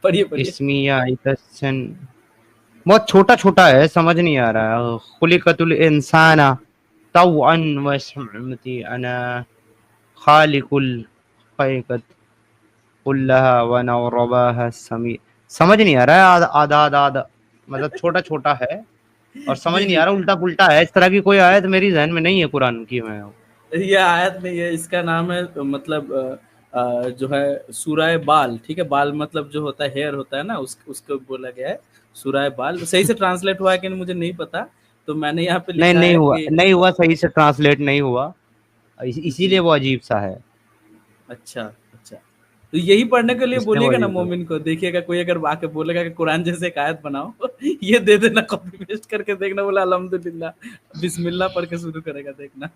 पढ़िए पढ़िए। इस्मिया इतसन, बहुत छोटा छोटा है, समझ नहीं आ रहा है। खुलिकतुल इंसाना तौअन व समअती अना खालिकुल खैकत कुल्लहा व नौरबाहा समी। समझ नहीं आ रहा है, आधा आधा आधा, मतलब छोटा छोटा है और समझ जी नहीं जी, आ रहा, उल्टा पुल्टा है। इस तरह की कोई आयत मेरी जहन में नहीं है कुरान की। मैं ये आयत नहीं है, इसका नाम है मतलब जो है सूराय बाल। ठीक है, बाल मतलब जो होता है हेयर होता है ना, उसको बोला गया है सूराय बाल। सही से ट्रांसलेट हुआ है कि नहीं मुझे नहीं पता, तो मैंने यहाँ पे नहीं, लिखा है कि नहीं हुआ, सही से ट्रांसलेट नहीं हुआ, इसीलिए वो अजीब सा है। अच्छा अच्छा, तो यही पढ़ने के लिए इसलिए वो बोलिएगा ना अजीब सा। मोमिन को। देखिएगा कोई अगर आके बोलेगा कि कुरान जैसे एक आयत बनाओ ये दे देना, कॉपी पेस्ट करके देखना, बोला अल्हम्दुलिल्लाह बिस्मिल्लाह पढ़ के शुरू करेगा देखना।